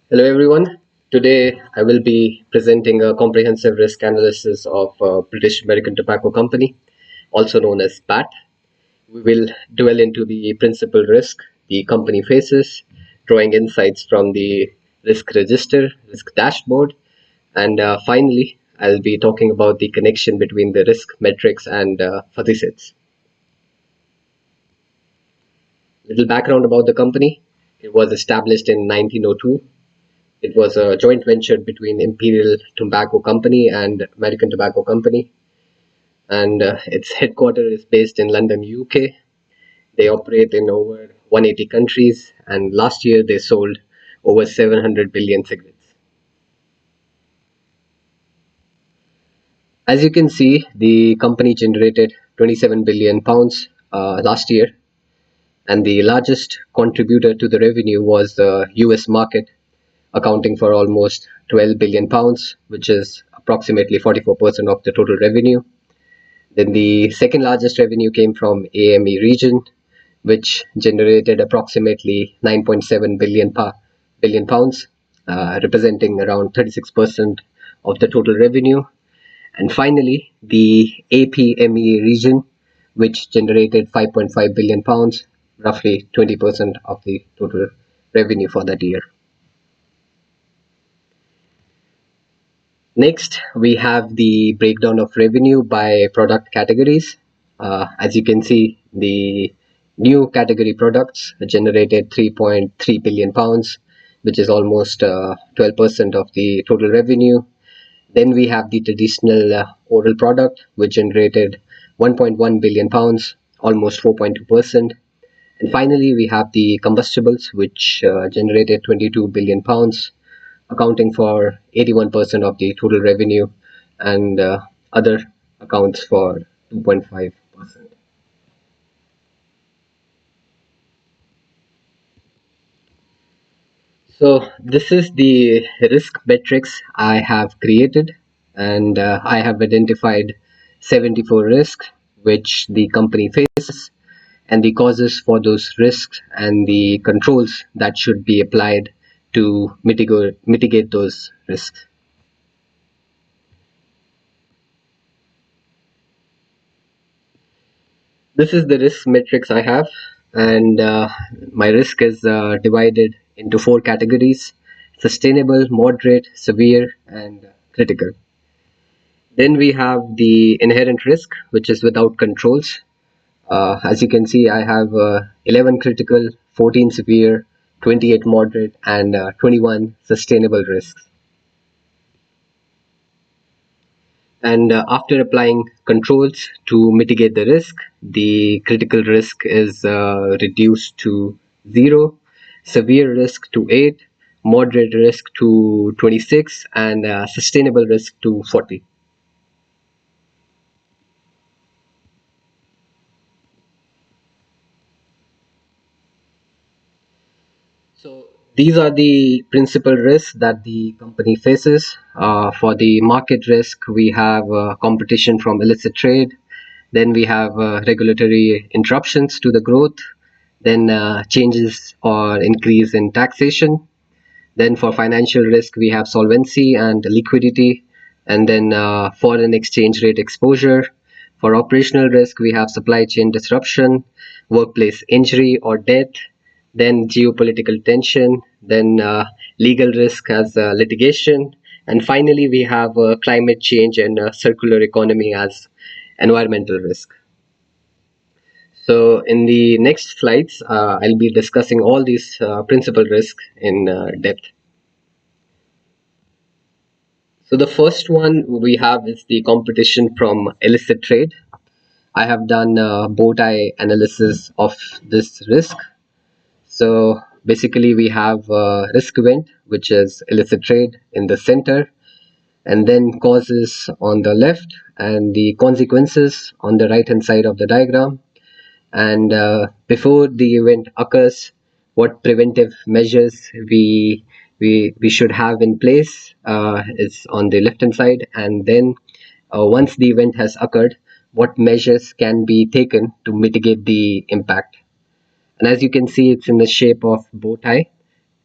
Hello everyone. Today I will be presenting a comprehensive risk analysis of British American Tobacco Company, also known as BAT. We will dwell into the principal risk the company faces, drawing insights from the risk register, risk dashboard, and finally I'll be talking about the connection between the risk metrics and fuzzy sets. Little background about the company. It was established in 1902. It was a joint venture between Imperial Tobacco Company and American Tobacco Company, and its headquarters is based in London, UK. They operate in over 180 countries, and last year they sold over 700 billion cigarettes. As you can see, the company generated 27 billion pounds last year, and the largest contributor to the revenue was the US market, accounting for almost 12 billion pounds, which is approximately 44% of the total revenue. Then the second largest revenue came from AME region, which generated approximately 9.7 billion pounds, representing around 36% of the total revenue. And finally, the APME region, which generated 5.5 billion pounds, roughly 20% of the total revenue for that year. Next, we have the breakdown of revenue by product categories. As you can see, the new category products generated 3.3 billion pounds, which is almost 12% of the total revenue. Then we have the traditional oral product, which generated 1.1 billion pounds, almost 4.2%. And finally, we have the combustibles, which generated 22 billion pounds, accounting for 81% of the total revenue, and other accounts for 2.5%. So this is the risk metrics I have created, and I have identified 74 risks which the company faces, and the causes for those risks and the controls that should be applied to mitigate those risks. This is the risk matrix I have, and my risk is divided into four categories: sustainable, moderate, severe, and critical. Then we have the inherent risk, which is without controls. As you can see, I have 11 critical, 14 severe, 28 moderate, and 21 sustainable risks. And after applying controls to mitigate the risk, the critical risk is reduced to 0, severe risk to 8, moderate risk to 26, and sustainable risk to 40. So these are the principal risks that the company faces. For the market risk, we have competition from illicit trade. Then we have regulatory interruptions to the growth. Then changes or increase in taxation. Then for financial risk, we have solvency and liquidity. And then foreign exchange rate exposure. For operational risk, we have supply chain disruption, workplace injury or death, then geopolitical tension, then legal risk as litigation, and finally we have climate change and circular economy as environmental risk. So in the next slides, I'll be discussing all these principal risks in depth. So the first one we have is the competition from illicit trade. I have done a bow tie analysis of this risk. So basically, we have risk event, which is illicit trade, in the center, and then causes on the left, and the consequences on the right hand side of the diagram. And before the event occurs, what preventive measures we should have in place is on the left hand side, and then once the event has occurred, what measures can be taken to mitigate the impact. And as you can see, it's in the shape of bow tie,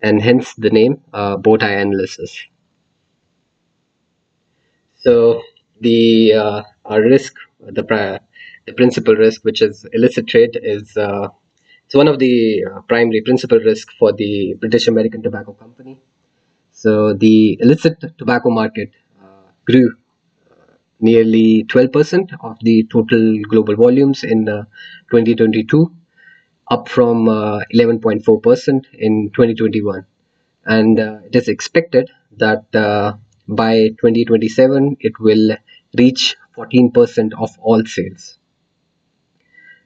and hence the name bow tie analysis. So the our risk, the principal risk, which is illicit trade, is it's one of the primary principal risk for the British American Tobacco Company. So the illicit tobacco market grew nearly 12% of the total global volumes in 2022, up from 11.4% in 2021. And it is expected that by 2027 it will reach 14% of all sales.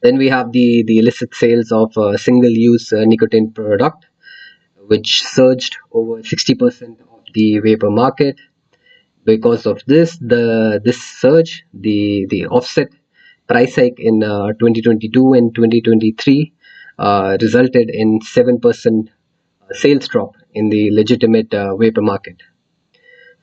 Then we have the illicit sales of single-use nicotine product, which surged over 60% of the vapor market. Because of this surge, the offset price hike in 2022 and 2023 resulted in 7% sales drop in the legitimate vapor market.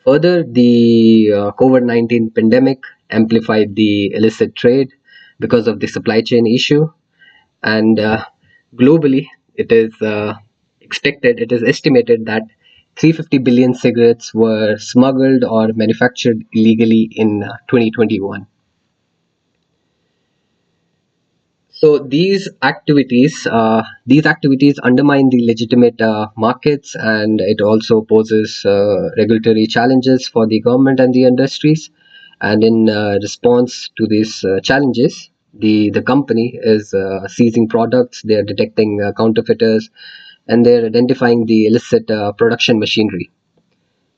Further, the COVID-19 pandemic amplified the illicit trade because of the supply chain issue, and globally, it is estimated that 350 billion cigarettes were smuggled or manufactured illegally in 2021. So these activities undermine the legitimate markets, and it also poses regulatory challenges for the government and the industries. And in response to these challenges, the company is seizing products, they are detecting counterfeiters, and they're identifying the illicit production machinery.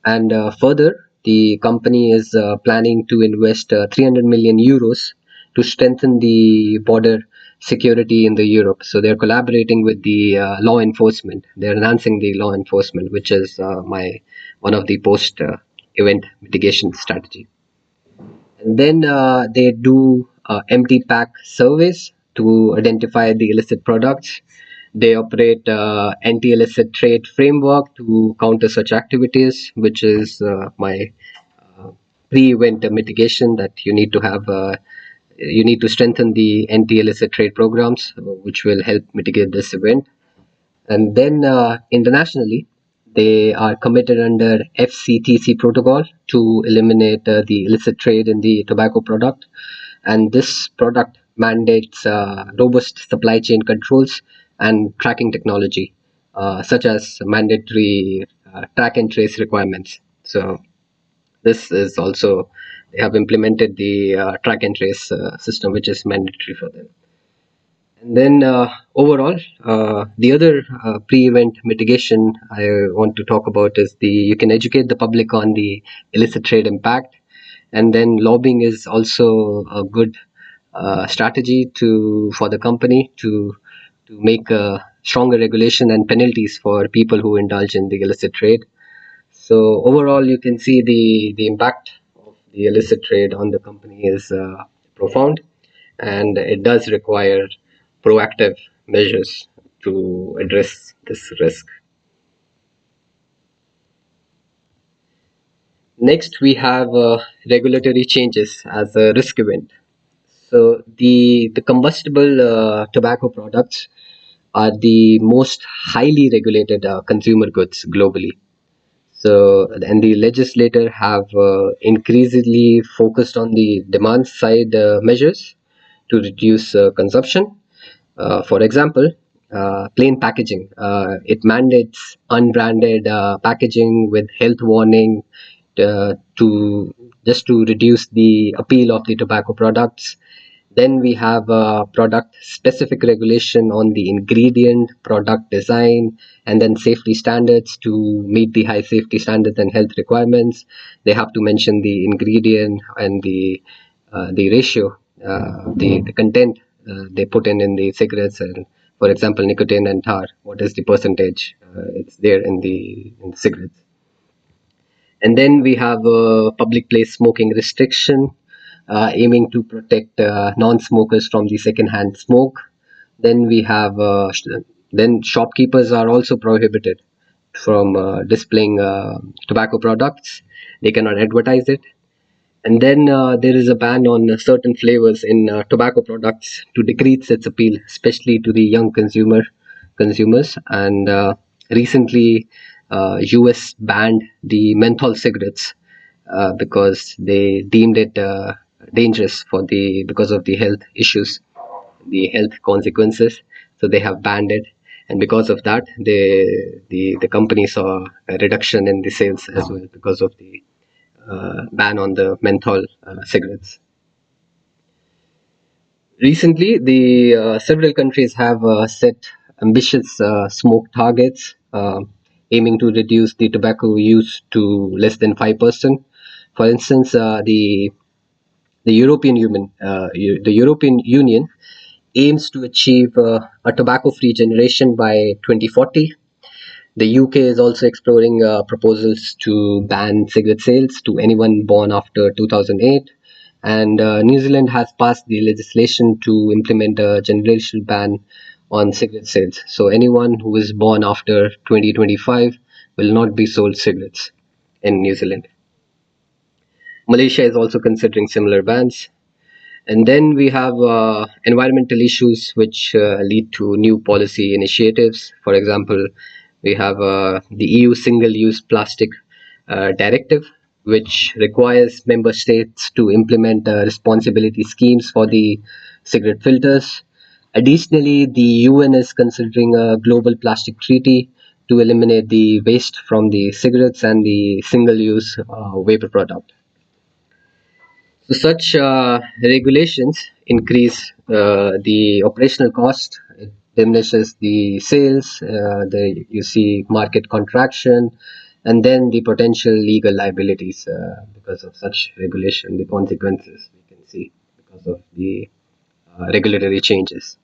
And further, the company is planning to invest 300 million euros to strengthen the border security in the Europe. So they're collaborating with the law enforcement. They're enhancing the law enforcement, which is my one of the post event mitigation strategy. And then they do empty pack surveys to identify the illicit products. They operate anti-illicit trade framework to counter such activities, which is my pre-event mitigation that you need to have. You need to strengthen the anti-illicit trade programs, which will help mitigate this event. And then internationally, they are committed under FCTC protocol to eliminate the illicit trade in the tobacco product. And this product mandates robust supply chain controls and tracking technology, such as mandatory track and trace requirements. So this is also they have implemented the track and trace system, which is mandatory for them. And then overall, the other pre-event mitigation I want to talk about is the you can educate the public on the illicit trade impact, and then lobbying is also a good strategy to for the company to make a stronger regulation and penalties for people who indulge in the illicit trade. So overall, you can see the impact of the illicit trade on the company is profound, and it does require proactive measures to address this risk. Next, we have regulatory changes as a risk event. So the combustible tobacco products are the most highly regulated consumer goods globally. So, and the legislator have increasingly focused on the demand side measures to reduce consumption. For example, plain packaging. It mandates unbranded packaging with health warning to just to reduce the appeal of the tobacco products. Then we have product specific regulation on the ingredient, product design, and then safety standards to meet the high safety standards and health requirements. They have to mention the ingredient and the ratio, the content they put in the cigarettes, and for example, nicotine and tar. What is the percentage? It's there in the cigarettes. And then we have a public place smoking restriction, aiming to protect non-smokers from the second-hand smoke. Then we have then shopkeepers are also prohibited from displaying tobacco products. They cannot advertise it. And then there is a ban on certain flavors in tobacco products to decrease its appeal, especially to the young consumers. And Recently, US banned the menthol cigarettes because they deemed it dangerous for the because of the health issues, the health consequences. So they have banned it, and because of that, the company saw a reduction in the sales as well because of the ban on the menthol cigarettes. Recently, the several countries have set ambitious smoke targets, aiming to reduce the tobacco use to less than 5%. For instance, the European Union aims to achieve a tobacco-free generation by 2040. The UK is also exploring proposals to ban cigarette sales to anyone born after 2008. And New Zealand has passed the legislation to implement a generational ban on cigarette sales. So anyone who is born after 2025 will not be sold cigarettes in New Zealand. Malaysia is also considering similar bans. And then we have environmental issues which lead to new policy initiatives. For example, we have the EU single use plastic directive, which requires member states to implement responsibility schemes for the cigarette filters. Additionally, the UN is considering a global plastic treaty to eliminate the waste from the cigarettes and the single use vapor product. So such regulations increase the operational cost, it diminishes the sales, you see market contraction, and then the potential legal liabilities because of such regulation, the consequences we can see because of the regulatory changes.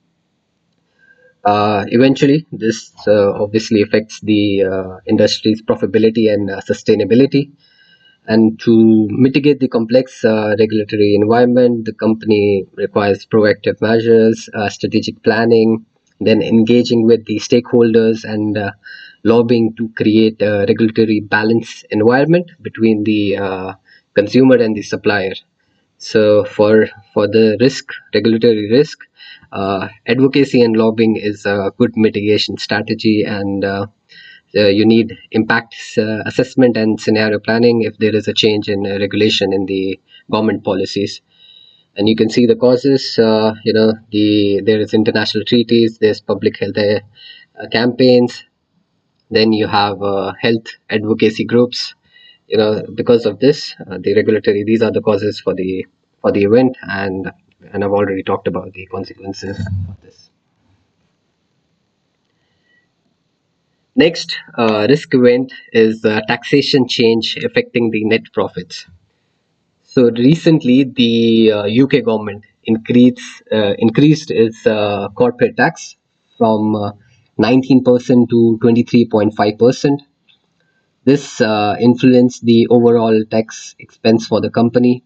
Eventually, this obviously affects the industry's profitability and sustainability. And to mitigate the complex regulatory environment, the company requires proactive measures, strategic planning, then engaging with the stakeholders and lobbying to create a regulatory balance environment between the consumer and the supplier. So for the regulatory risk, advocacy and lobbying is a good mitigation strategy, and you need impact assessment and scenario planning if there is a change in regulation in the government policies. And you can see the causes. There is international treaties, there's public health campaigns, then you have health advocacy groups. Because of this, the regulatory, these are the causes for the event, and I've already talked about the consequences of this. Next, risk event is taxation change affecting the net profits. So recently, the UK government increased its corporate tax from 19% to 23.5%. This influenced the overall tax expense for the company.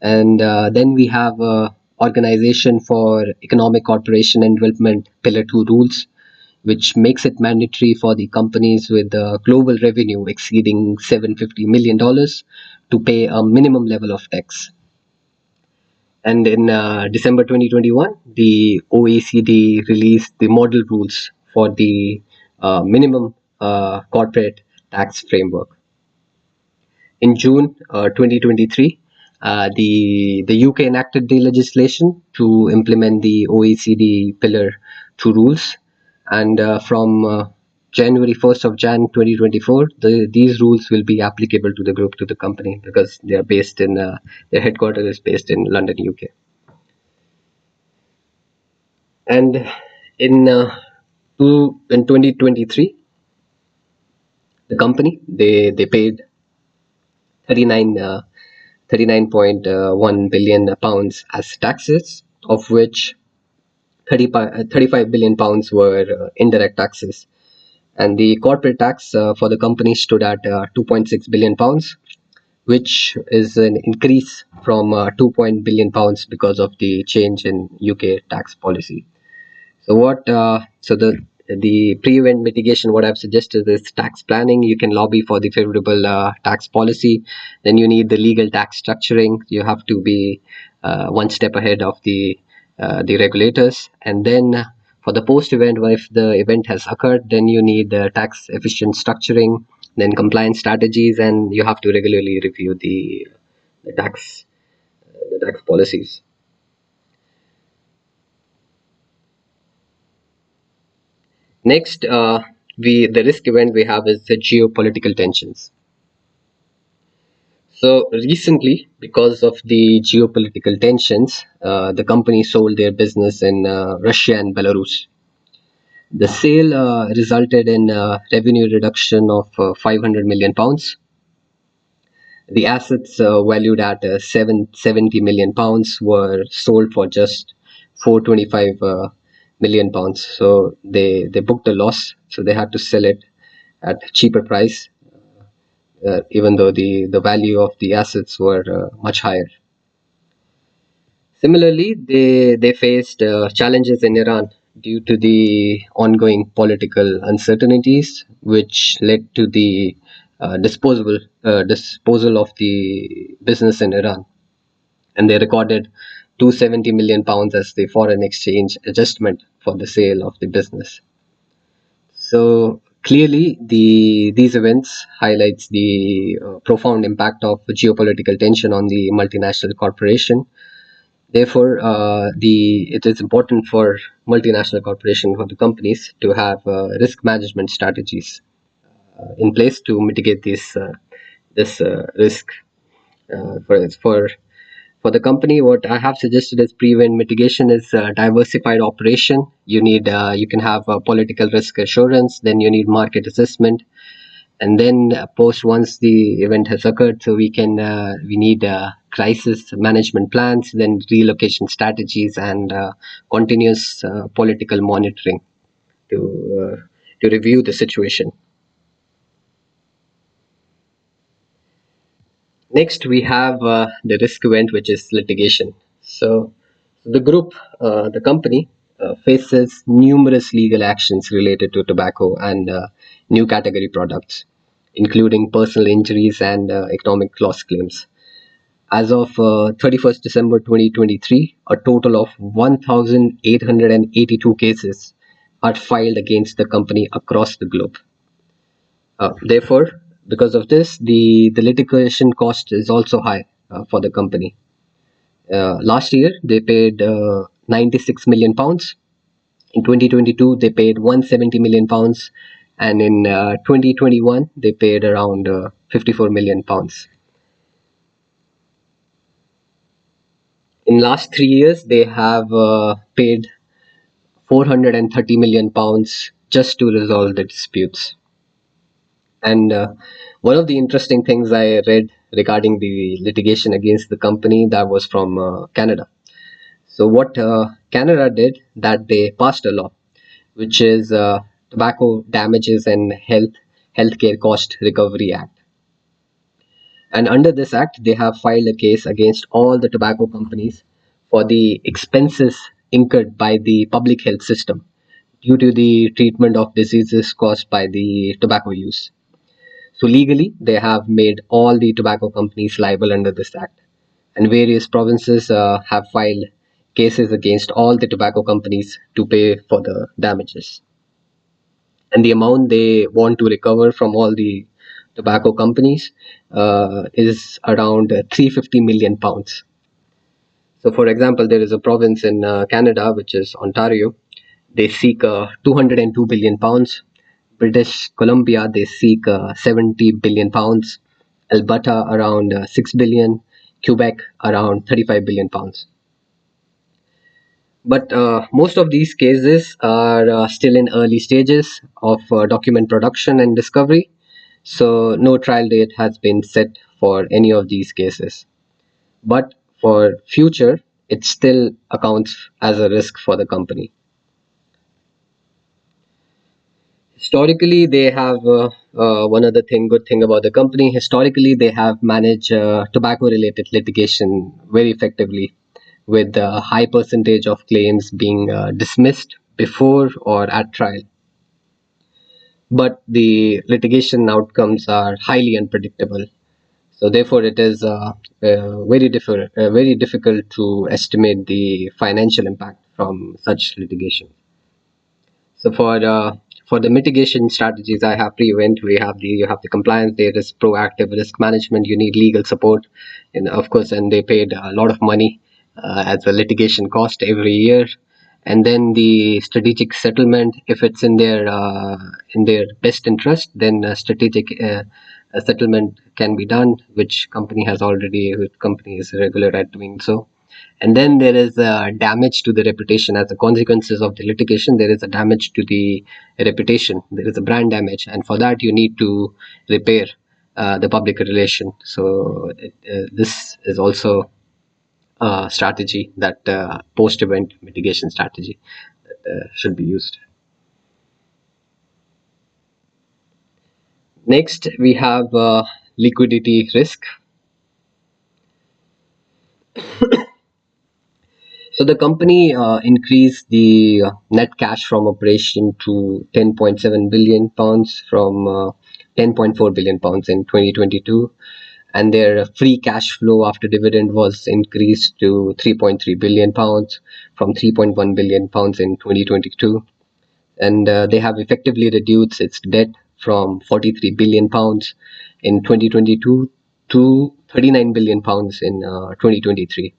And then we have Organization for Economic Cooperation and Development Pillar 2 rules, which makes it mandatory for the companies with global revenue exceeding $750 million to pay a minimum level of tax. And in December 2021, the OECD released the model rules for the minimum corporate tax framework. In June 2023, the UK enacted the legislation to implement the OECD Pillar 2 rules, and from January 1st of Jan 2024, these rules will be applicable to the group, to the company, because they are based in their headquarters is based in London, UK. And in in 2023, the company they paid 39 39.1 billion pounds as taxes, of which 35 billion pounds were indirect taxes. And the corporate tax for the company stood at 2.6 billion pounds, which is an increase from 2 billion pounds because of the change in UK tax policy. So the pre-event mitigation, what I've suggested is tax planning. You can lobby for the favorable tax policy. Then you need the legal tax structuring. You have to be one step ahead of the regulators. And then For the post event, if the event has occurred, then you need tax efficient structuring, then compliance strategies, and you have to regularly review the tax the tax policies. Next, we the risk event we have is the geopolitical tensions. So recently, because of the geopolitical tensions, the company sold their business in Russia and Belarus. The sale resulted in revenue reduction of £500 million. The assets valued at £770 million were sold for just £425 million. So they booked a loss. So they had to sell it at a cheaper price, even though the value of the assets were much higher. Similarly, they faced challenges in Iran due to the ongoing political uncertainties, which led to the disposal of the business in Iran, and they recorded £270 million as the foreign exchange adjustment for the sale of the business. So clearly, these events highlights the profound impact of geopolitical tension on the multinational corporation. Therefore, it is important for multinational corporation for the companies to have risk management strategies in place to mitigate this risk. For the company, what I have suggested as prevent mitigation is diversified operation. You can have political risk assurance, then you need market assessment, and then post once the event has occurred, so we need crisis management plans, then relocation strategies, and continuous political monitoring to uh, to review the situation. Next, we have the risk event, which is litigation. So the company faces numerous legal actions related to tobacco and new category products, including personal injuries and economic loss claims. As of 31st December 2023, a total of 1,882 cases are filed against the company across the globe. Therefore, because of this, the litigation cost is also high for the company. Last year, they paid £96 million. In 2022, they paid £170 million. And in 2021, they paid around £54 million. In last 3 years, they have paid £430 million just to resolve the disputes. And one of the interesting things I read regarding the litigation against the company that was from Canada. So what Canada did, that they passed a law, which is Tobacco Damages and Healthcare Cost Recovery Act. And under this act, they have filed a case against all the tobacco companies for the expenses incurred by the public health system due to the treatment of diseases caused by the tobacco use. So legally, they have made all the tobacco companies liable under this act, and various provinces have filed cases against all the tobacco companies to pay for the damages. And the amount they want to recover from all the tobacco companies is around £350 million. So, for example, there is a province in Canada, which is Ontario. They seek £202 billion. British Columbia, they seek £70 billion. Alberta, around £6 billion. Quebec, around £35 billion. But most of these cases are still in early stages of document production and discovery. So no trial date has been set for any of these cases. But for future, it still accounts as a risk for the company. Historically, they have one other good thing about the company. Historically, they have managed tobacco-related litigation very effectively, with a high percentage of claims being dismissed before or at trial. But the litigation outcomes are highly unpredictable. So therefore, it is very difficult to estimate the financial impact from such litigation. So for the mitigation strategies, I have prevent. We have the you have the compliance. There is proactive risk management. You need legal support, and of course, and they paid a lot of money as a litigation cost every year. And then the strategic settlement, if it's in their best interest, then a settlement can be done, which company is regular at doing so. And then there is damage to the reputation as a consequences of the litigation. There is a damage to the reputation. There is a brand damage, and for that you need to repair the public relation. So this is also a strategy that post-event mitigation strategy that should be used. Next, we have liquidity risk. So the company increased the net cash from operation to 10.7 billion pounds from 10.4 billion pounds in 2022, and their free cash flow after dividend was increased to 3.3 billion pounds from 3.1 billion pounds in 2022, and they have effectively reduced its debt from 43 billion pounds in 2022 to 39 billion pounds in 2023,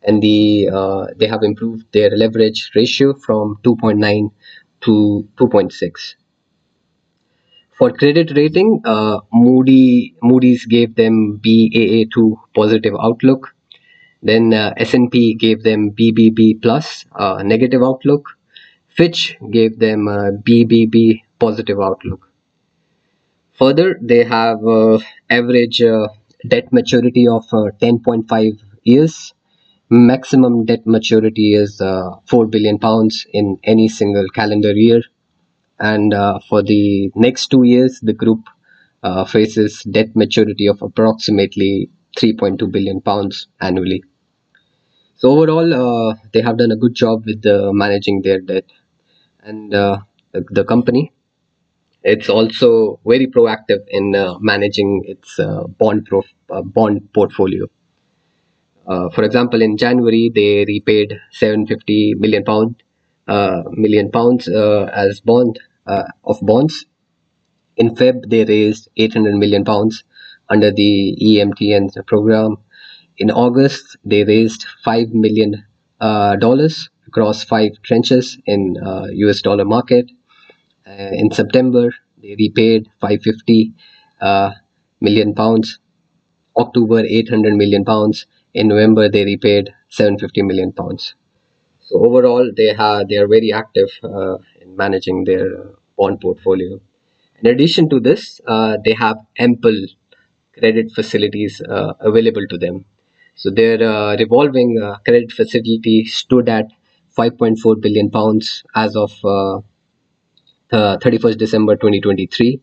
and they have improved their leverage ratio from 2.9 to 2.6. For credit rating, Moody's gave them Baa2 positive outlook. Then S&P gave them BBB plus negative outlook. Fitch gave them BBB positive outlook. Further, they have average debt maturity of 10.5 years. Maximum debt maturity is 4 billion pounds in any single calendar year. And for the next 2 years, the group faces debt maturity of approximately 3.2 billion pounds annually. So overall, they have done a good job with managing their debt. And the company, it's also very proactive in managing its bond portfolio. For example, in January, they repaid 750 million pounds as bonds. In Feb, they raised 800 million pounds under the EMTN program. In August, they raised $5 million across five tranches in US dollar market. In September, they repaid 550 million pounds. October, 800 million pounds. In November, they repaid 750 million pounds. So overall, they are very active in managing their bond portfolio. In addition to this, they have ample credit facilities available to them. So their revolving credit facility stood at 5.4 billion pounds as of 31st December 2023.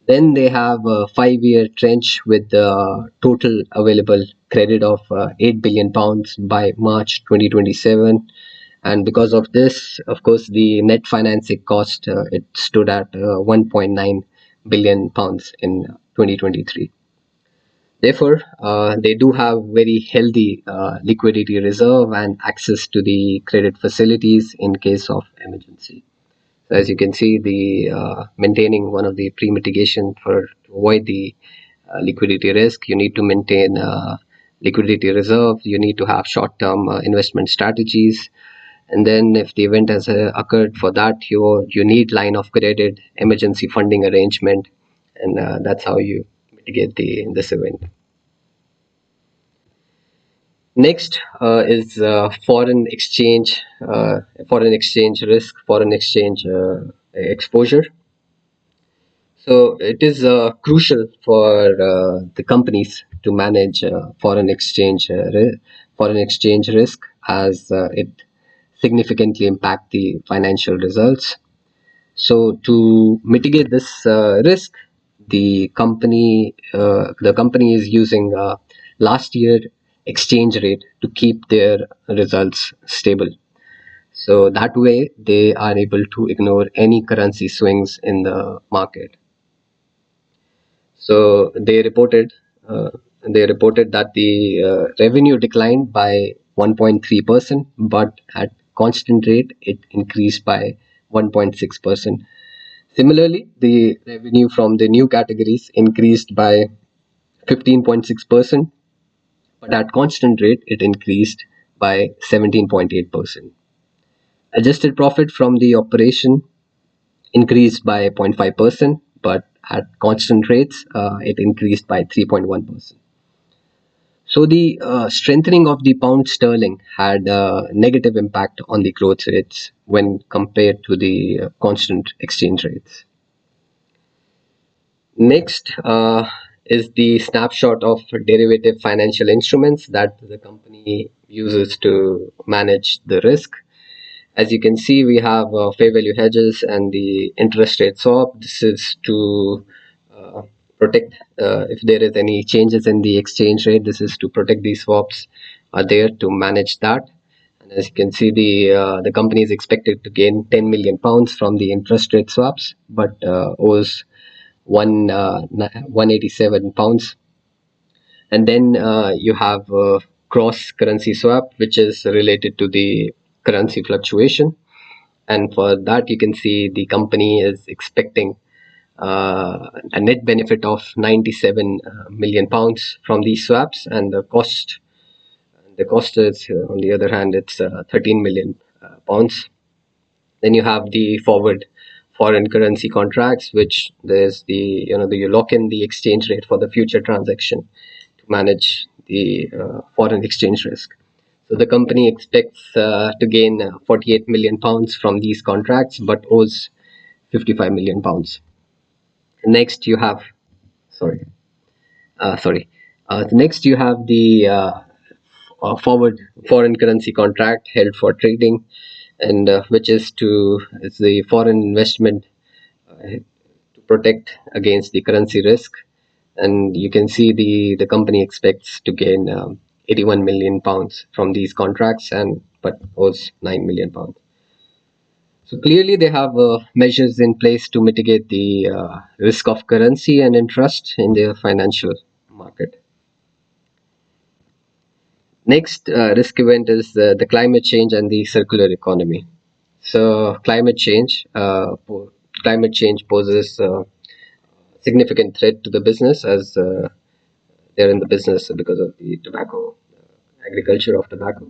Then they have a 5-year trench with the total available credit of 8 billion pounds by March 2027. And because of this, of course, the net financing cost it stood at 1.9 billion pounds in 2023. Therefore, they do have very healthy liquidity reserve and access to the credit facilities in case of emergency. So as you can see, the maintaining one of the pre-mitigation for to avoid the liquidity risk, you need to maintain liquidity reserve. You need to have short-term investment strategies, and then if the event has occurred, for that you need line of credit, emergency funding arrangement, and that's how you mitigate this event. Next is foreign exchange risk, foreign exchange exposure. So it is crucial for the companies to manage foreign exchange risk, as it significantly impact the financial results. So to mitigate this risk, the company is using last year exchange rate to keep their results stable. So that way they are able to ignore any currency swings in the market. So they reported that the revenue declined by 1.3%, but at constant rate it increased by 1.6%. Similarly, the revenue from the new categories increased by 15.6%, but at constant rate, it increased by 17.8%. Adjusted profit from the operation increased by 0.5%, but at constant rates, it increased by 3.1%. So the strengthening of the pound sterling had a negative impact on the growth rates when compared to the constant exchange rates. Next is the snapshot of derivative financial instruments that the company uses to manage the risk. As you can see, we have fair value hedges and the interest rate swap. This is to uh, protect if there is any changes in the exchange rate. This is to protect these swaps are there to manage that. And as you can see, the company is expected to gain 10 million pounds from the interest rate swaps, but owes 187 pounds. And then you have cross currency swap, which is related to the currency fluctuation. And for that, you can see the company is expecting a net benefit of 97 million pounds from these swaps, and the cost is on the other hand, it's 13 million pounds. Then you have the forward foreign currency contracts, which there's you lock in the exchange rate for the future transaction to manage the foreign exchange risk. So the company expects to gain 48 million pounds from these contracts, but owes 55 million pounds. Next, you have sorry, sorry. Next, you have the forward foreign currency contract held for trading, and which is the foreign investment to protect against the currency risk. And you can see the company expects to gain 81 million pounds from these contracts, and but owes 9 million pounds. So clearly, they have measures in place to mitigate the risk of currency and interest in their financial market. Next risk event is the climate change and the circular economy. So climate change poses a significant threat to the business, as they're in the business because of the tobacco, agriculture of tobacco,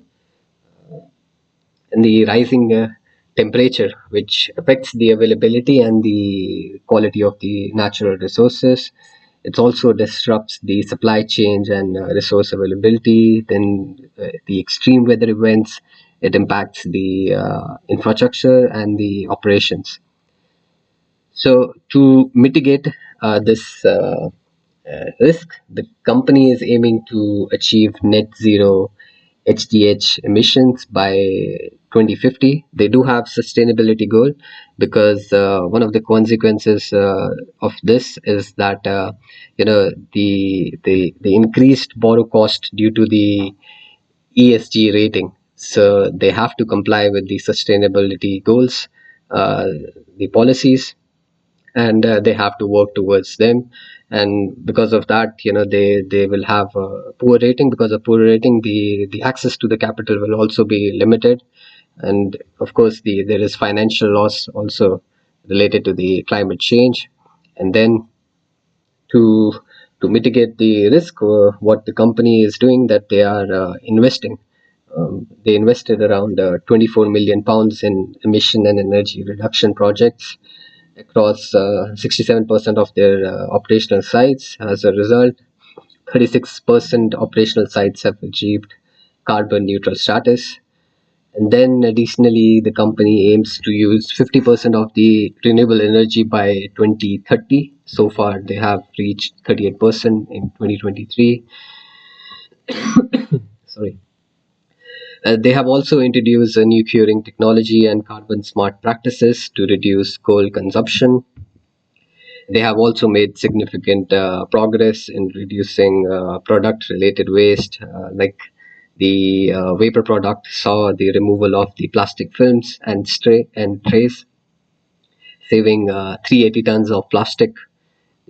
and the rising temperature, which affects the availability and the quality of the natural resources. It also disrupts the supply chain and resource availability. Then the extreme weather events, it impacts the infrastructure and the operations. So to mitigate this risk, the company is aiming to achieve net zero HDH emissions by 2050. They do have sustainability goal, because one of the consequences of this is that the increased borrow cost due to the ESG rating. So they have to comply with the sustainability goals, uh, the policies, and they have to work towards them. And because of that, they will have a poor rating. Because of poor rating, the access to the capital will also be limited. And of course, there is financial loss also related to the climate change. And then to mitigate the risk, what the company is doing, that they are investing. They invested around 24 million pounds in emission and energy reduction projects across 67% of their operational sites. As a result, 36% operational sites have achieved carbon neutral status. And then additionally, the company aims to use 50% of the renewable energy by 2030. So far, they have reached 38% in 2023. Sorry. They have also introduced a new curing technology and carbon smart practices to reduce coal consumption. They have also made significant progress in reducing product related waste, like the vapor product saw the removal of the plastic films and trays, saving 380 tons of plastic.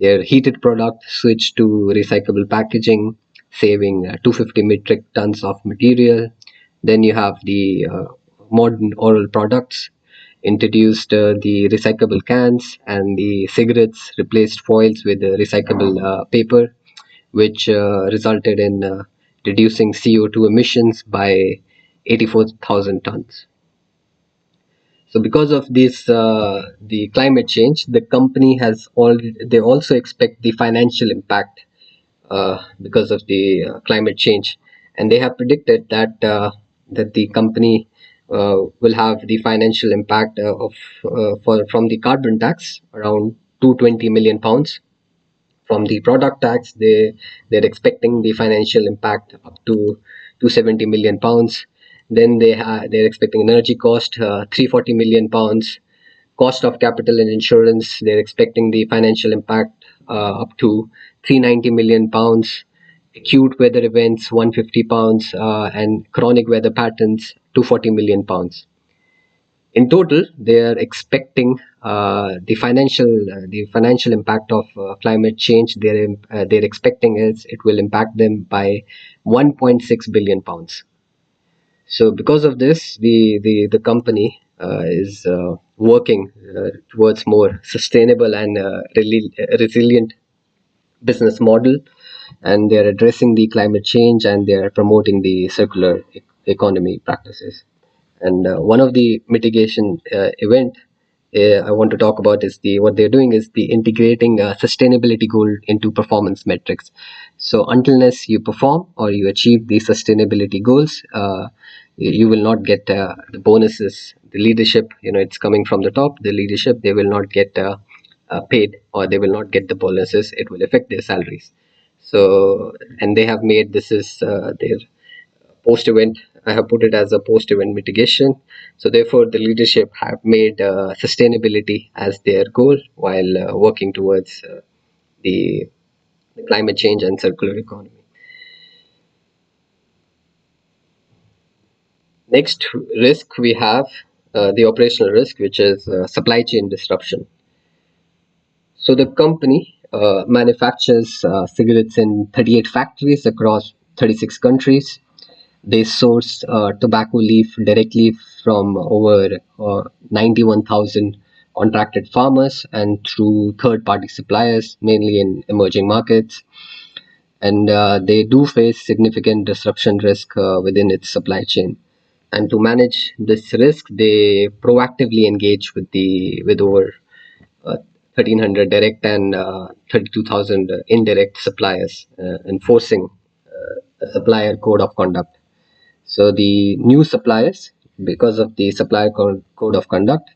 Their heated product switched to recyclable packaging, saving 250 metric tons of material. Then you have the modern oral products. introduced the recyclable cans, and the cigarettes replaced foils with recyclable paper, which resulted in reducing CO2 emissions by 84,000 tons. So because of this, the climate change, the company has already, they also expect the financial impact because of the climate change, and they have predicted that that the company will have the financial impact of for from the carbon tax around 220 million pounds. From the product tax, they're expecting the financial impact up to 270 million pounds. Then they're expecting energy cost 340 million pounds. Cost of capital and insurance, they're expecting the financial impact up to 390 million pounds. Acute weather events 150 pounds, and chronic weather patterns 240 million pounds. In total, they are expecting the financial impact of climate change. They're expecting is it will impact them by 1.6 billion pounds. So because of this, the company is working towards more sustainable and resilient business model, and they're addressing the climate change, and they're promoting the circular economy practices. And one of the mitigation event I want to talk about is the what they're doing is the integrating sustainability goal into performance metrics. So unless you perform or you achieve the sustainability goals, you will not get the bonuses. The leadership, it's coming from the top. The leadership, they will not get paid, or they will not get the bonuses. It will affect their salaries. So, and they have made this is their post event. I have put it as a post event mitigation. So therefore the leadership have made sustainability as their goal while working towards the climate change and circular economy. Next risk we have the operational risk, which is supply chain disruption. So the company manufactures cigarettes in 38 factories across 36 countries. They source tobacco leaf directly from over 91,000 contracted farmers and through third party suppliers, mainly in emerging markets. And they do face significant disruption risk within its supply chain. And to manage this risk, they proactively engage with over 1,300 direct and 32,000 indirect suppliers, enforcing a supplier code of conduct. So the new suppliers, because of the supplier code of conduct,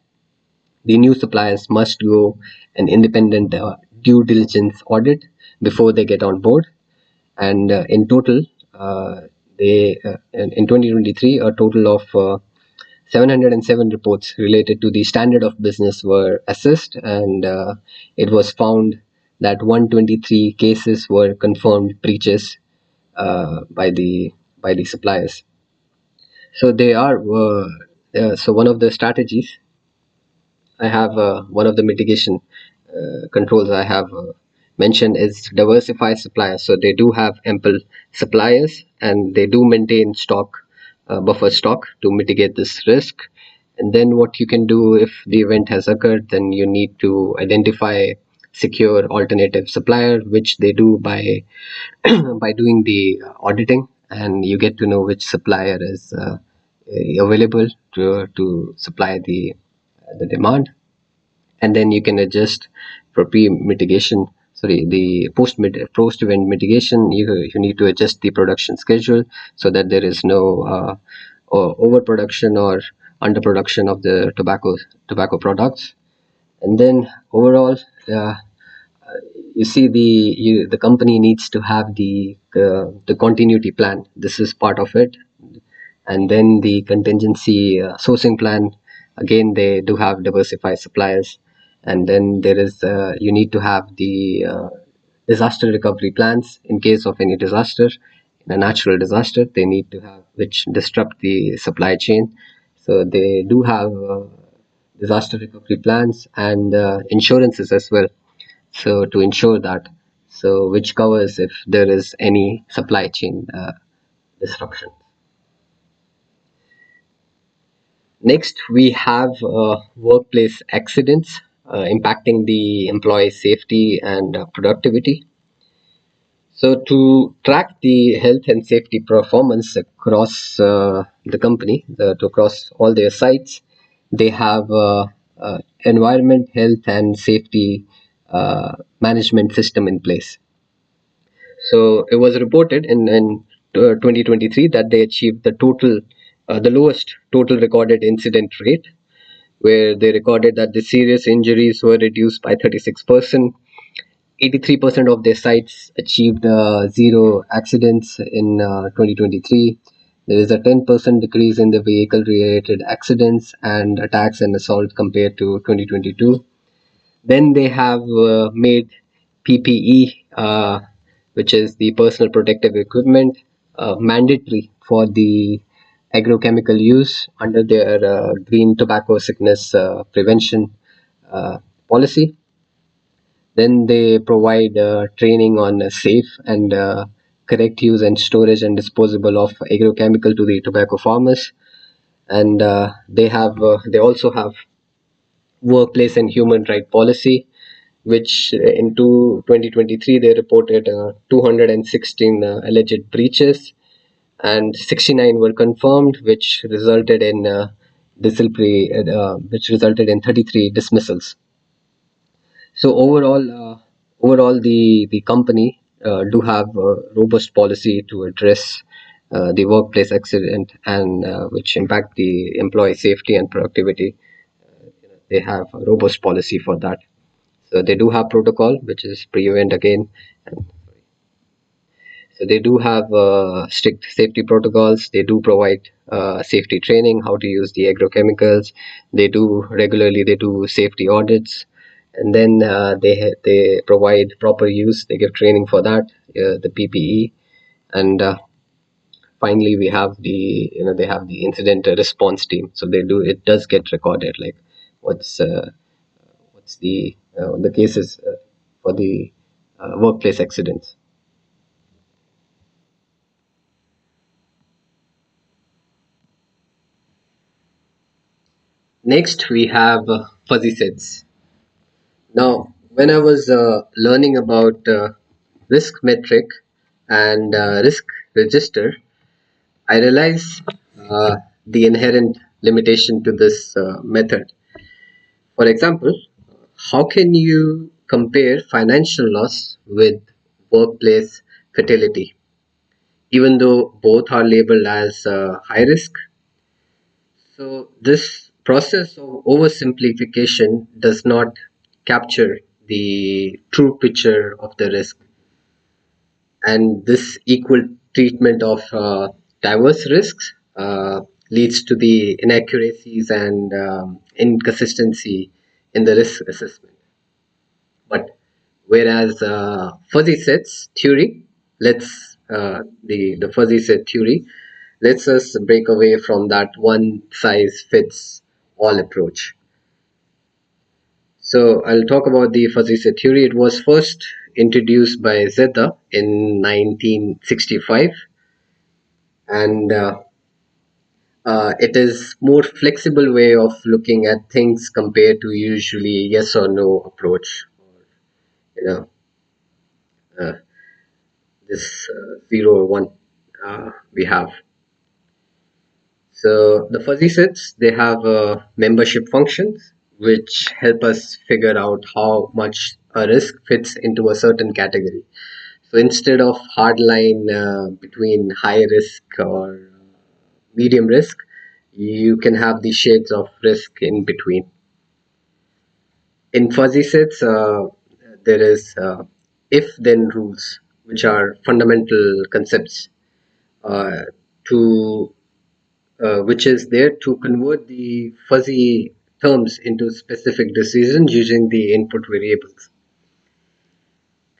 the new suppliers must go an independent due diligence audit before they get on board. And in total, they in 2023, a total of 707 reports related to the standard of business were assessed, and it was found that 123 cases were confirmed breaches by the suppliers. So they are so one of the strategies I have, one of the mitigation controls I have mentioned is diversify suppliers. So they do have ample suppliers, and they do maintain stock, buffer stock, to mitigate this risk. And then what you can do if the event has occurred, then you need to identify secure alternative supplier, which they do by by doing the auditing, and you get to know which supplier is available to supply the demand. And then you can adjust for pre mitigation, sorry, the post event mitigation. You need to adjust the production schedule so that there is no overproduction or underproduction of the tobacco products. And then overall, you see the company needs to have the continuity plan. This is part of it. And then the contingency sourcing plan, again they do have diversified suppliers. And then there is you need to have the disaster recovery plans in case of any disaster. In a natural disaster, they need to have, which disrupt the supply chain, so they do have disaster recovery plans and insurances as well, so to ensure that, so which covers if there is any supply chain disruption. Next, we have workplace accidents impacting the employee safety and productivity. So, to track the health and safety performance across the company, to across all their sites, they have environment, health, and safety management system in place. So, it was reported in 2023 that they achieved the lowest total recorded incident rate, where they recorded that the serious injuries were reduced by 36%. 83% of their sites achieved zero accidents in 2023. There is a 10% decrease in the vehicle related accidents and attacks and assault compared to 2022. Then they have made PPE, which is the personal protective equipment, mandatory for the agrochemical use under their green tobacco sickness prevention policy. Then they provide training on safe and correct use and storage and disposal of agrochemical to the tobacco farmers. And they also have workplace and human right policy, which into 2023 they reported 216 alleged breaches, and 69 were confirmed, which resulted in 33 dismissals. So overall, the company do have a robust policy to address the workplace accident and which impact the employee safety and productivity. They have a robust policy for that. So they do have protocol, which is prevent again. So they do have strict safety protocols. They do provide safety training, how to use the agrochemicals. They do safety audits, and then they provide proper use. They give training for that, the PPE, and finally we have they have the incident response team. So it does get recorded, like what's the cases for the workplace accidents. Next, we have fuzzy sets. Now, when I was learning about risk metric and risk register, I realized the inherent limitation to this method. For example, how can you compare financial loss with workplace fatality, even though both are labeled as high risk? So, this process of oversimplification does not capture the true picture of the risk, and this equal treatment of diverse risks leads to the inaccuracies and inconsistency in the risk assessment. But whereas fuzzy sets theory, let's the fuzzy set theory lets us break away from that one size fits all approach. So I'll talk about the fuzzy set theory. It was first introduced by Zeta in 1965, and it is more flexible way of looking at things compared to usually yes or no approach. You know, uh, this zero or one we have. So the fuzzy sets, they have membership functions which help us figure out how much a risk fits into a certain category. So instead of hard line between high risk or medium risk, you can have the shades of risk in between. In fuzzy sets, there is if then rules, which are fundamental concepts uh, to which is there to convert the fuzzy terms into specific decisions using the input variables.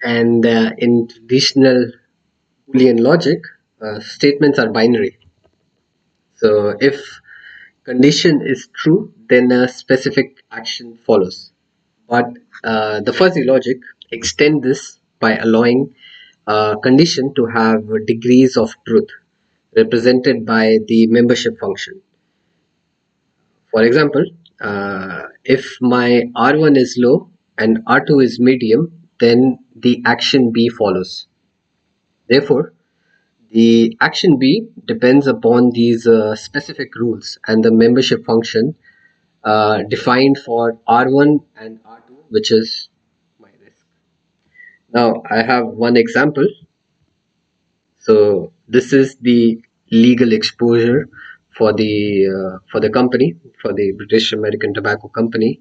And in traditional Boolean logic, statements are binary. So if condition is true, then a specific action follows. But the fuzzy logic extend this by allowing a condition to have degrees of truth represented by the membership function. For example, if my R1 is low and R2 is medium, then the action B follows. Therefore, the action B depends upon these specific rules and the membership function defined for R1 and R2, which is my risk. Now, I have one example. So this is the legal exposure for the company, for the British American Tobacco Company.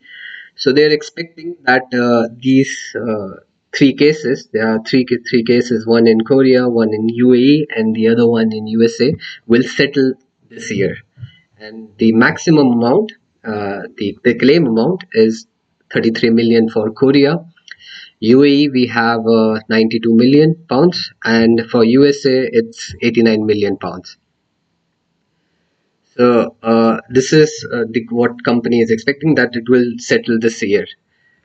So they're expecting that these three cases, there are three cases, one in Korea, one in UAE, and the other one in USA, will settle this year. And the maximum amount, the claim amount is 33 million for Korea. UAE we have 92 million pounds, and for USA it's 89 million pounds. So this is what company is expecting, that it will settle this year.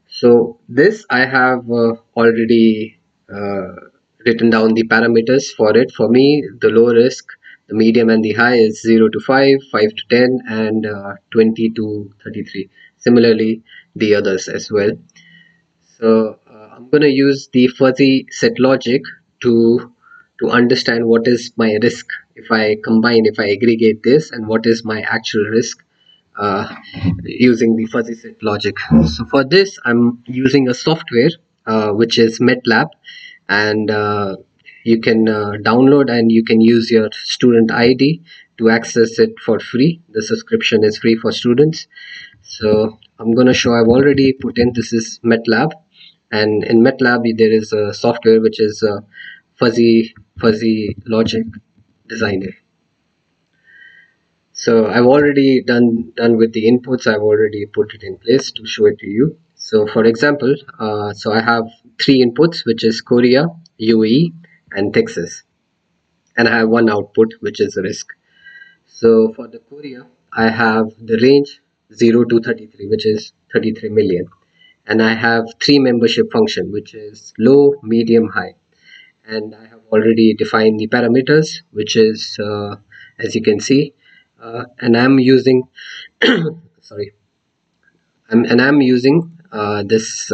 So this I have already written down the parameters for it. For me, the low risk, the medium and the high is 0 to 5, 5 to 10, and 20 to 33. Similarly, the others as well. So I'm going to use the fuzzy set logic to understand what is my risk if I combine, if I aggregate this, and what is my actual risk uh, using the fuzzy set logic. So for this, I'm using a software which is MATLAB, and you can download and you can use your student ID to access it for free. The subscription is free for students. So I'm going to show, I've already put in, this is MATLAB, and in MATLAB there is a software which is fuzzy logic designer. So I've already done with the inputs. I've already put it in place to show it to you. So for example, so I have three inputs, which is Korea, UAE, and Texas, and I have one output, which is risk. So for the Korea, I have the range 0 to 33, which is 33 million, and I have three membership function, which is low, medium, high, and I have already defined the parameters, which is as you can see, and I'm using sorry, I'm using this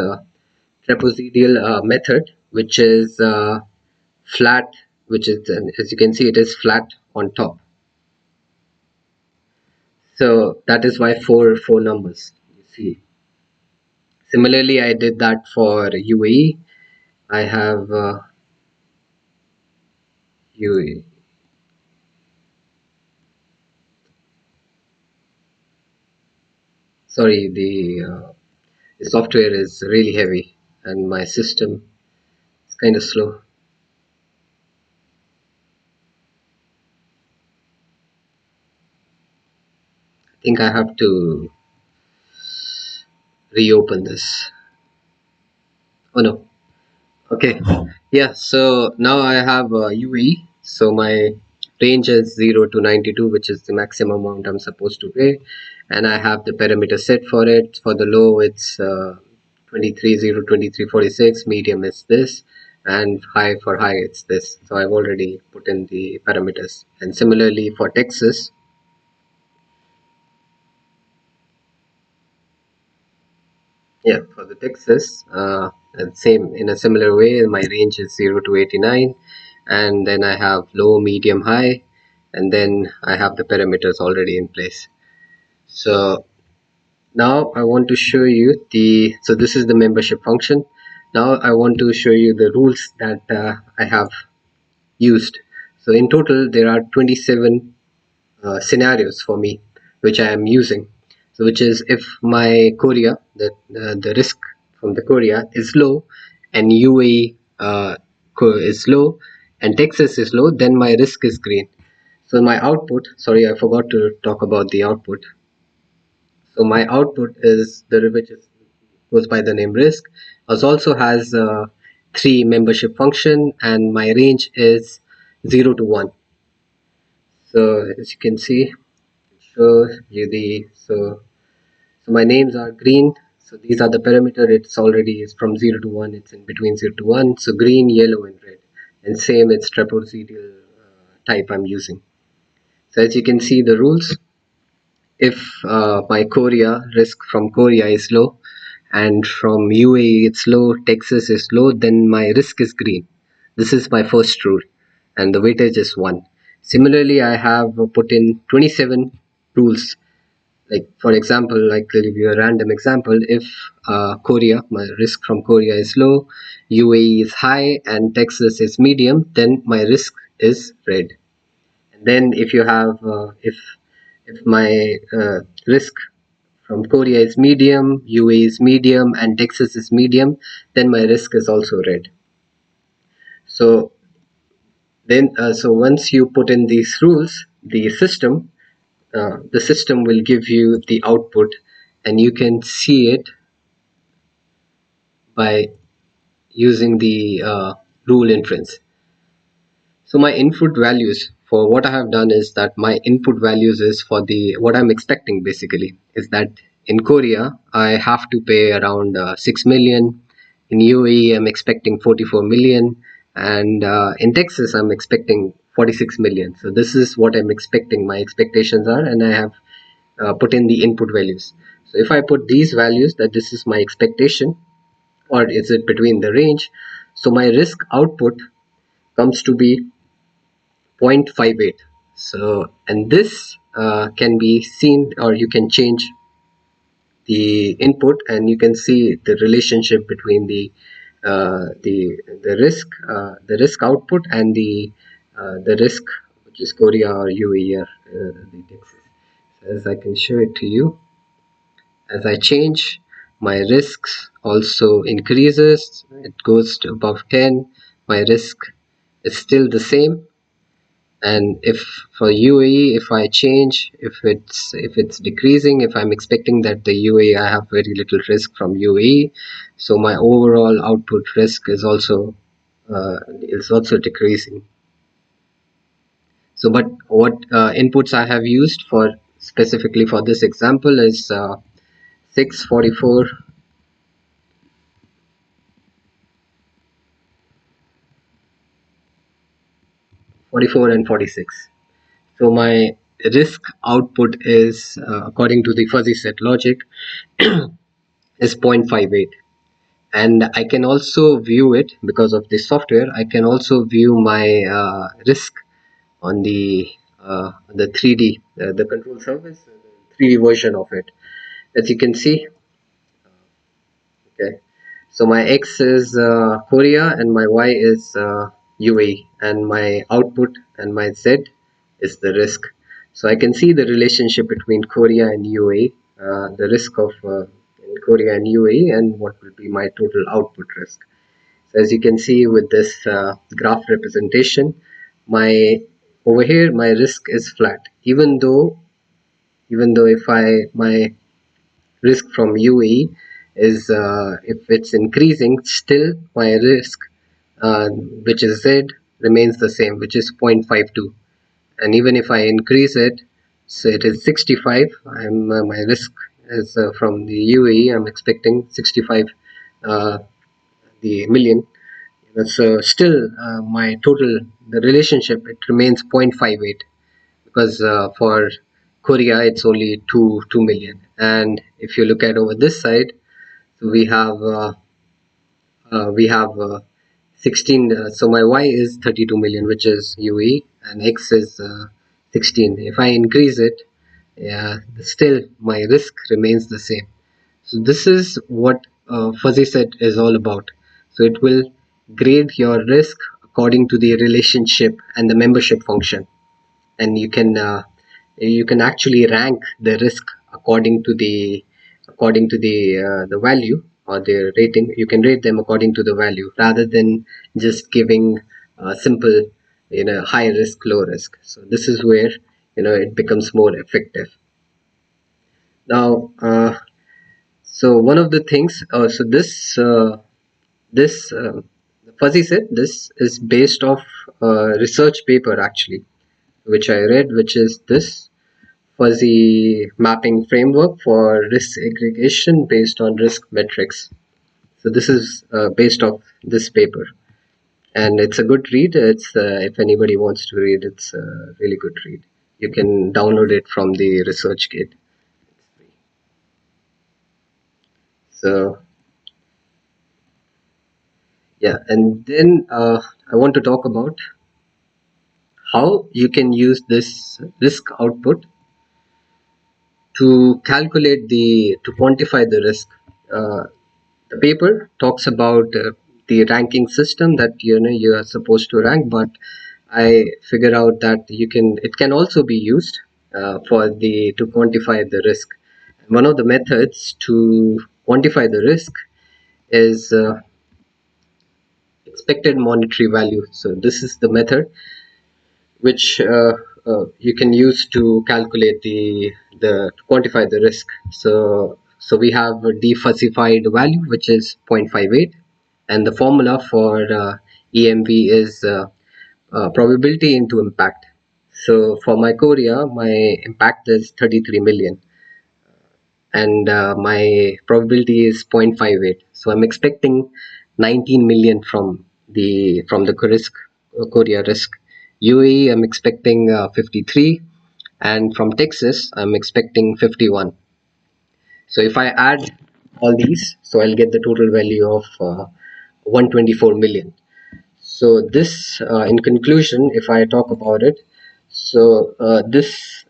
trapezoidal method, which is flat, which is as you can see, it is flat on top. So that is why four numbers you see. Similarly, I did that for UAE. I have UAE. Sorry, the software is really heavy and my system is kind of slow. I think I have to reopen this. Oh no. Okay. Yeah. So now I have UAE. So my range is 0 to 92, which is the maximum amount I'm supposed to pay, and I have the parameter set for it. For the low, it's 23 0 23 46. Medium is this, and high, for high it's this. So I've already put in the parameters. And similarly for Texas, yeah, for the Texas, and same in a similar way. My range is 0 to 89, and then I have low, medium, high, and then I have the parameters already in place. So now I want to show you the. So this is the membership function. Now I want to show you the rules that I have used. So in total, there are 27 scenarios for me, which I am using. So which is, if my Korea, the risk from the Korea is low, and UAE is low, and Texas is low, then my risk is green. So my output, sorry, I forgot to talk about the output. So my output is the which is, goes by the name risk. It also has three membership function, and my range is 0 to 1. So as you can see, show you the so my names are green. So these are the parameter. It's already is from 0 to 1. It's in between 0 to 1. So green, yellow, and red. And same, it's trapezoidal type I'm using. So as you can see the rules. if my Korea risk from Korea is low and from UAE it's low, Texas is low, then my risk is green. This is my first rule, and the weightage is 1. Similarly, I have put in 27 rules. Like for example, like I'll give you a random example. If Korea, my risk from Korea is low, UAE is high, and Texas is medium, then my risk is red. And then if you have if my risk from Korea is medium, UAE is medium, and Texas is medium, then my risk is also red. So so once you put in these rules, the system will give you the output, and you can see it by using the rule inference. So my input values for what I have done is that my input values is for the what I'm expecting basically is that in Korea I have to pay around 6 million. In UAE I'm expecting 44 million, and in Texas I'm expecting 46 million. So this is what I'm expecting, my expectations are, and I have put in the input values. So if I put these values that this is my expectation, or is it between the range, so my risk output comes to be 0.58. So and this can be seen, or you can change the input and you can see the relationship between the risk output and the risk, which is Korea or UAE or the Texas. So as I can show it to you, as I change, my risks also increases. It goes to above 10. My risk is still the same. And if for UAE, if I change, if it's decreasing, if I'm expecting that the UAE, I have very little risk from UAE, so my overall output risk is also decreasing. So but what inputs I have used for specifically for this example is 6, 44, 44 and 46. So my risk output is according to the fuzzy set logic is 0.58. And I can also view it because of the software. I can also view my risk on the 3D, the control surface, the 3D version of it. As you can see, okay. So my X is Korea and my Y is UAE, and my output and my Z is the risk. So I can see the relationship between Korea and UAE, the risk of in Korea and UAE, and what will be my total output risk. So as you can see with this graph representation, my over here my risk is flat. Even though if I my risk from UAE is if it's increasing, still my risk, which is Z, remains the same, which is 0.52. And even if I increase it, so it is 65. My risk is from the UAE. I'm expecting 65 the million. So still, my total the relationship it remains 0.58 because for Korea it's only 2 million. And if you look at over this side, so we have 16. So my Y is 32 million, which is UAE, and X is 16. If I increase it, yeah, still my risk remains the same. So this is what fuzzy set is all about. So it will grade your risk according to the relationship and the membership function, and you can actually rank the risk according to the value or the rating. You can rate them according to the value rather than just giving simple high risk, low risk. So this is where it becomes more effective. Now so one of the things, so this fuzzy set, this is based off a research paper actually, which I read, which is this fuzzy mapping framework for risk aggregation based on risk metrics. So this is based off this paper, and it's a good read. It's if anybody wants to read, it's a really good read. You can download it from the research gate. So yeah, and then I want to talk about how you can use this risk output to calculate to quantify the risk. Uh, the paper talks about the ranking system that you are supposed to rank, but I figure out that it can also be used for the to quantify the risk. One of the methods to quantify the risk is expected monetary value. So this is the method which you can use to calculate the to quantify the risk. So we have a defuzzified value which is 0.58, and the formula for EMV is probability into impact. So for my Korea, my impact is 33 million, and my probability is 0.58. So I'm expecting 19 million from the Korea risk. UAE, I'm expecting 53, and from Texas I'm expecting 51. So if I add all these, so I'll get the total value of 124 million. So this, in conclusion, if I talk about it, so this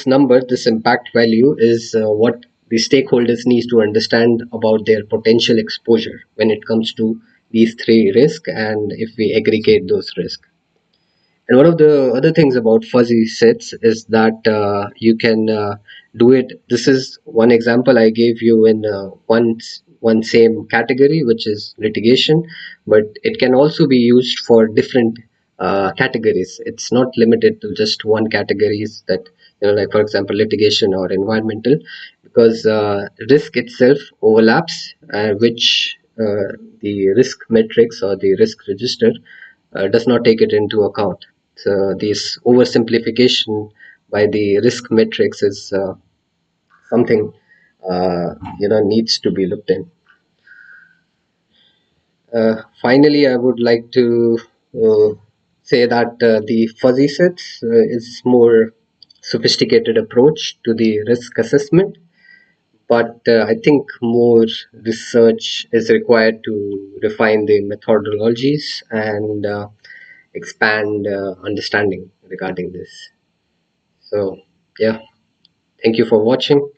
number, this impact value, is what the stakeholders need to understand about their potential exposure when it comes to these three risks, and if we aggregate those risks. And one of the other things about fuzzy sets is that you can do it. This is one example I gave you in one same category, which is litigation, but it can also be used for different categories. It's not limited to just one categories that, like for example, litigation or environmental, because risk itself overlaps, which the risk matrix or the risk register does not take it into account. So this oversimplification by the risk metrics is something needs to be looked in. Finally, I would like to say that the fuzzy sets is more sophisticated approach to the risk assessment, but I think more research is required to refine the methodologies and expand understanding regarding this. So, yeah, thank you for watching.